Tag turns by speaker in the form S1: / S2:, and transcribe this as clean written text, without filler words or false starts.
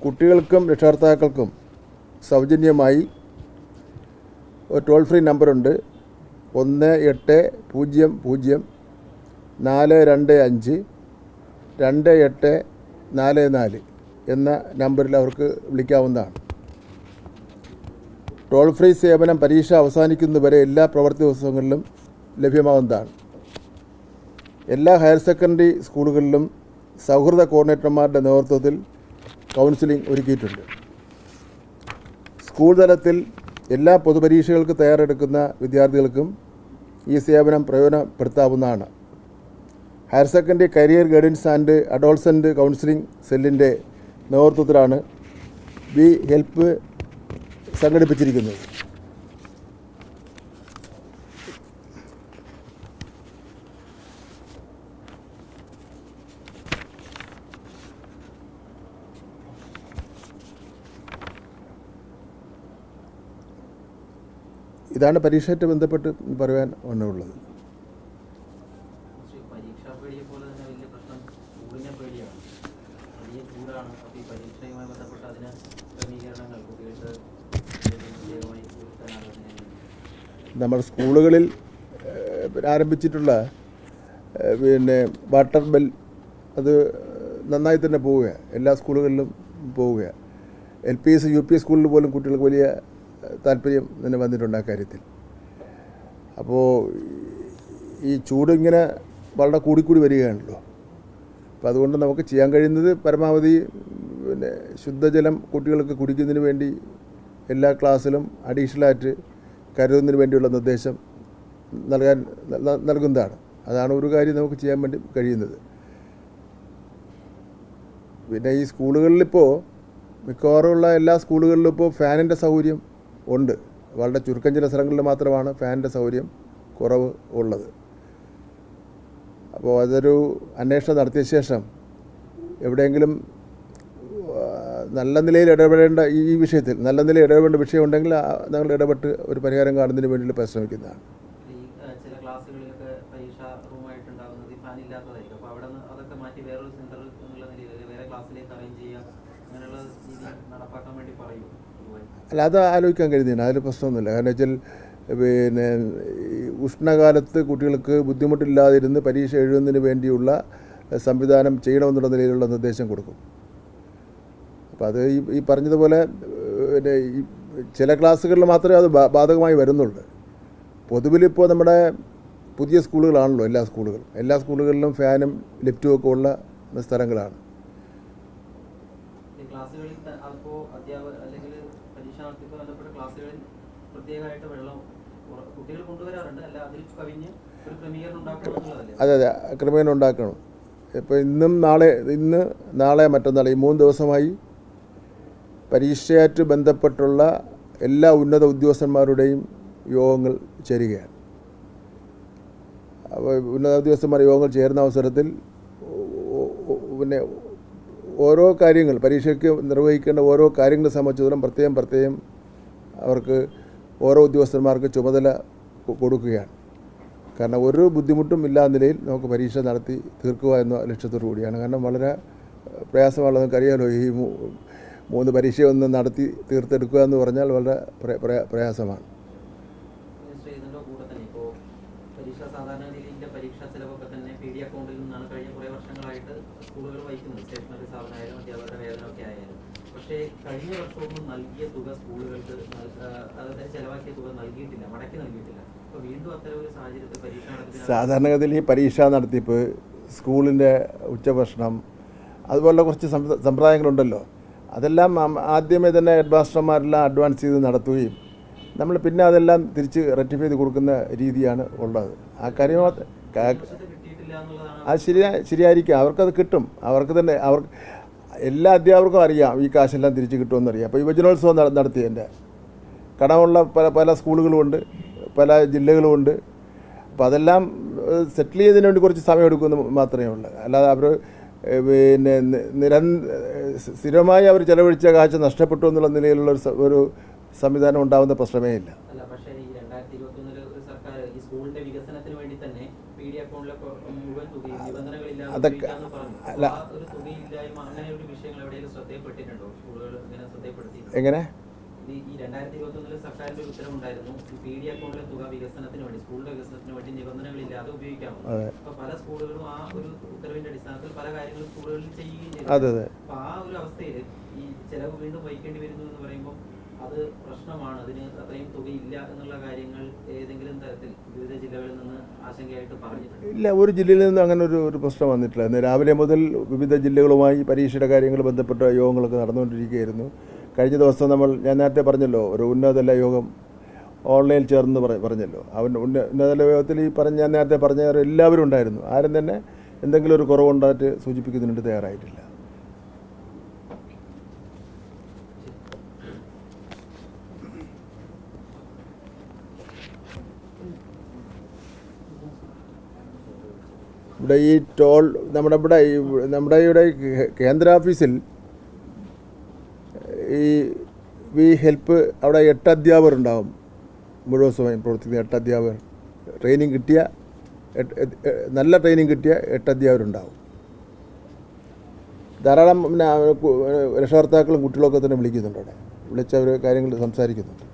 S1: കുട്ടികൾക്കും രക്ഷകർത്താക്കൾക്കും സൗജന്യമായി ഒരു ടോൾ ഫ്രീ നമ്പറുണ്ട്. 1800-425-2844 എന്ന നമ്പറിൽ അവർക്ക് വിളിക്കാവുന്നതാണ്. ടോൾ ഫ്രീ സേവനം പരീക്ഷ അവസാനിക്കുന്നതുവരെ എല്ലാ പ്രവൃത്തി ദിവസങ്ങളിലും ലഭ്യമാവുന്നതാണ്. എല്ലാ ഹയർ സെക്കൻഡറി സ്കൂളുകളിലും സൗഹൃദ കോർഡിനേറ്റർമാരുടെ നേതൃത്വത്തിൽ കൗൺസിലിംഗ് ഒരുക്കിയിട്ടുണ്ട്. സ്കൂൾ തലത്തിൽ എല്ലാ പൊതുപരീക്ഷകൾക്ക് തയ്യാറെടുക്കുന്ന വിദ്യാർത്ഥികൾക്കും ഈ സേവനം പ്രയോജനപ്പെടുത്താവുന്നതാണ്. Higher secondary career guidance and adolescent counselling സെല്ലിൻ്റെ നേതൃത്വത്തിലാണ് വി ഹെൽപ്പ് സംഘടിപ്പിച്ചിരിക്കുന്നത്. ഇതാണ് പരീക്ഷയായിട്ട് ബന്ധപ്പെട്ട് പറയാൻ ഒന്നുള്ളത്. നമ്മുടെ സ്കൂളുകളിൽ ആരംഭിച്ചിട്ടുള്ള വാട്ടർ ബെൽ അത് നന്നായി തന്നെ പോവുകയാണ്. എല്ലാ സ്കൂളുകളിലും പോവുകയാണ്. LPS UP സ്കൂളിൽ പോലും കുട്ടികൾക്ക് വലിയ താല്പര്യം തന്നെ വന്നിട്ടുണ്ട് ആ കാര്യത്തിൽ. അപ്പോൾ ഈ ചൂട് ഇങ്ങനെ വളരെ കൂടിക്കൂടി വരികയാണല്ലോ. അപ്പോൾ അതുകൊണ്ട് നമുക്ക് ചെയ്യാൻ കഴിയുന്നത് പരമാവധി ശുദ്ധജലം കുട്ടികൾക്ക് കുടിക്കുന്നതിന് വേണ്ടി എല്ലാ ക്ലാസ്സിലും അഡീഷണലായിട്ട് കരുതുന്നതിന് വേണ്ടിയുള്ള നിർദ്ദേശം നൽകുന്നതാണ്. അതാണ് ഒരു കാര്യം നമുക്ക് ചെയ്യാൻ വേണ്ടി കഴിയുന്നത്. പിന്നെ ഈ സ്കൂളുകളിലിപ്പോൾ മിക്കവാറുമുള്ള എല്ലാ സ്കൂളുകളിലും ഇപ്പോൾ ഫാനിൻ്റെ സൗകര്യം ഉണ്ട്. വളരെ ചുരുക്കം ചില സ്ഥലങ്ങളിൽ മാത്രമാണ് ഫാനിൻ്റെ സൗകര്യം കുറവ് ഉള്ളത്. അപ്പോൾ അതൊരു അന്വേഷണം നടത്തിയ ശേഷം എവിടെയെങ്കിലും നല്ല നിലയിൽ ഇടപെടേണ്ട ഈ വിഷയത്തിൽ നല്ല നിലയിൽ ഇടപെടേണ്ട വിഷയം ഉണ്ടെങ്കിൽ ഞങ്ങൾ ഇടപെട്ട് ഒരു പരിഹാരം കാണുന്നതിന് വേണ്ടി പരിശ്രമിക്കുന്നതാണ്. അല്ല, അത് ആലോചിക്കാൻ കഴിയുന്നതാണ്. അതിൽ പ്രശ്നമൊന്നുമില്ല. കാരണം വെച്ചാൽ ഉഷ്ണകാലത്ത് കുട്ടികൾക്ക് ബുദ്ധിമുട്ടില്ലാതിരുന്ന് പരീക്ഷ എഴുതുന്നതിന് വേണ്ടിയുള്ള സംവിധാനം ചെയ്യണമെന്നുള്ള നിലയിലുള്ള നിർദ്ദേശം കൊടുക്കും. അപ്പോൾ അത് ഈ പറഞ്ഞതുപോലെ ഈ ചില ക്ലാസ്സുകളിൽ മാത്രമേ അത് ബാധകമായി വരുന്നുള്ളൂ. പൊതുവിലിപ്പോൾ നമ്മുടെ പുതിയ സ്കൂളുകളാണല്ലോ എല്ലാ സ്കൂളുകളിലും ഫാനും ലിഫ്റ്റും ഒക്കെ ഉള്ള സ്ഥലങ്ങളാണ്. അതെ, ക്രമീകരണം ഉണ്ടാക്കണം. ഇപ്പോൾ നാളെ മറ്റന്നാൾ ഈ 3 ദിവസമായി പരീക്ഷയായിട്ട് ബന്ധപ്പെട്ടുള്ള എല്ലാ ഉന്നത ഉദ്യോഗസ്ഥന്മാരുടെയും യോഗങ്ങൾ ചേരുകയാണ്. അപ്പോൾ ഉന്നത ഉദ്യോഗസ്ഥന്മാർ യോഗങ്ങൾ ചേരുന്ന അവസരത്തിൽ ഓരോ കാര്യങ്ങൾ പരീക്ഷയ്ക്ക് നിർവഹിക്കേണ്ട ഓരോ കാര്യങ്ങളെ സംബന്ധിച്ചിടത്തോളം പ്രത്യേകം അവർക്ക് ഓരോ ഉദ്യോഗസ്ഥന്മാർക്ക് ചുമതല കൊടുക്കുകയാണ്. കാരണം ഒരു ബുദ്ധിമുട്ടും ഇല്ലാത്ത നിലയിൽ നമുക്ക് പരീക്ഷ നടത്തി തീർക്കുക എന്ന ലക്ഷ്യത്തോടു കൂടിയാണ്. കാരണം വളരെ പ്രയാസമുള്ളതെന്ന് അറിയാമല്ലോ. ഈ 3 പരീക്ഷയൊന്നും നടത്തി തീർത്തെടുക്കുക എന്ന് പറഞ്ഞാൽ വളരെ പ്രയാസമാണ്.
S2: പക്ഷേ കഴിഞ്ഞ വർഷമൊന്നും നൽകിയ തുക സ്കൂളുകൾക്ക് ചെലവാക്കിയ തുക നൽകിയിട്ടില്ല, മടക്കി നൽകിയിട്ടില്ല. അപ്പോൾ വീണ്ടും അത്തരം ഒരു സാഹചര്യത്തിൽ
S1: സാധാരണഗതിയിൽ ഈ പരീക്ഷാ നടത്തിപ്പ്, സ്കൂളിൻ്റെ ഉച്ചഭക്ഷണം, അതുപോലുള്ള കുറച്ച് സമ്പ്രദായങ്ങളുണ്ടല്ലോ. അതെല്ലാം ആദ്യമേ തന്നെ ഹെഡ് മാസ്റ്റർമാരെല്ലാം അഡ്വാൻസ് ചെയ്ത് നടത്തുകയും നമ്മൾ പിന്നെ അതെല്ലാം തിരിച്ച് റെക്ടിഫൈ ചെയ്ത് കൊടുക്കുന്ന രീതിയാണ് ഉള്ളത്. ആ കാര്യം അത് ശരിയായിരിക്കും. അവർക്കത് കിട്ടും. എല്ലാ അധ്യാപകർക്കും അറിയാം ഈ കാശെല്ലാം തിരിച്ച് കിട്ടുമെന്നറിയാം. അപ്പോൾ യുവജനോത്സവം നടത്തിയതിൻ്റെ കടമുള്ള പല സ്കൂളുകളുമുണ്ട്, പല ജില്ലകളുമുണ്ട്. അപ്പോൾ അതെല്ലാം സെറ്റിൽ ചെയ്തതിന് വേണ്ടി കുറച്ച് സമയം എടുക്കുമെന്ന് മാത്രമേ ഉള്ളൂ. അല്ലാതെ അവർ സ്ഥിരമായി അവർ ചെലവഴിച്ച കാശ് നഷ്ടപ്പെട്ടു എന്നുള്ള നിലയിലുള്ള ഒരു സംവിധാനം ഉണ്ടാകുന്ന പ്രശ്നമേ ഇല്ല. അതൊക്കെ അല്ല,
S2: സ്കൂളുകൾ ഇങ്ങനെ ശ്രദ്ധയപ്പെടുത്തി?
S1: എങ്ങനെ
S2: ഈ 2021 സർക്കാരിന്റെ ഒരു ഉത്തരവുണ്ടായിരുന്നു, PD അക്കൗണ്ടിലെ തുക വികസനത്തിന് വേണ്ടി, സ്കൂളിന്റെ വികസനത്തിന് വേണ്ടി നിബന്ധനകളില്ലാതെ ഉപയോഗിക്കാമെന്ന്. അപ്പൊ പല സ്കൂളുകളും ആ ഒരു ഉത്തരവിന്റെ അടിസ്ഥാനത്തിൽ പല കാര്യങ്ങളും സ്കൂളുകളിൽ ചെയ്യുകയും ചെയ്തു. അപ്പൊ ആ ഒരു അവസ്ഥയിൽ ഈ ചെലവ് വീണ്ടും വഹിക്കേണ്ടി വരുന്നു എന്ന് പറയുമ്പോൾ അത് പ്രശ്നമാണ്. അതിന് അത്രയും തുകയില്ല എന്നുള്ള കാര്യങ്ങൾ ഏതെങ്കിലും തരത്തിൽ വിവിധ ജില്ലകളിൽ നിന്ന് ആശങ്കയായിട്ട് പറഞ്ഞിട്ടുണ്ട്?
S1: ഇല്ല, ഒരു ജില്ലയിൽ നിന്ന് അങ്ങനെ ഒരു പ്രശ്നം വന്നിട്ടില്ല. ഇന്ന് രാവിലെ മുതൽ വിവിധ ജില്ലകളുമായി പരീക്ഷയുടെ കാര്യങ്ങൾ ബന്ധപ്പെട്ട യോഗങ്ങളൊക്കെ നടന്നുകൊണ്ടിരിക്കുകയായിരുന്നു. കഴിഞ്ഞ ദിവസം ഞാൻ നേരത്തെ പറഞ്ഞല്ലോ, ഒരു ഉന്നതതല യോഗം ഓൺലൈനിൽ ചേർന്ന് പറഞ്ഞല്ലോ. ഉന്നതതല യോഗത്തിൽ ഞാൻ നേരത്തെ പറഞ്ഞ എല്ലാവരും ഉണ്ടായിരുന്നു. ആരും തന്നെ എന്തെങ്കിലും ഒരു കുറവുണ്ടായിട്ട് സൂചിപ്പിക്കുന്നതിന് തയ്യാറായിട്ടില്ല. ഇവിടെ ഈ ടോൾ നമ്മുടെ ഇവിടെ കേന്ദ്ര ഓഫീസിൽ ഈ വി ഹെൽപ്പ് അവിടെ 8 അധ്യാപകരുണ്ടാവും. മുഴുവൻ സമയം പ്രവർത്തിക്കുന്ന 8 അധ്യാപകർ, ട്രെയിനിങ് കിട്ടിയ നല്ല ട്രെയിനിങ് കിട്ടിയ 8 അധ്യാപകരുണ്ടാവും. ധാരാളം രക്ഷകർത്താക്കളും കുട്ടികളൊക്കെ തന്നെ വിളിക്കുന്നുണ്ട്. അവിടെ വിളിച്ചവർ കാര്യങ്ങൾ സംസാരിക്കുന്നുണ്ട്.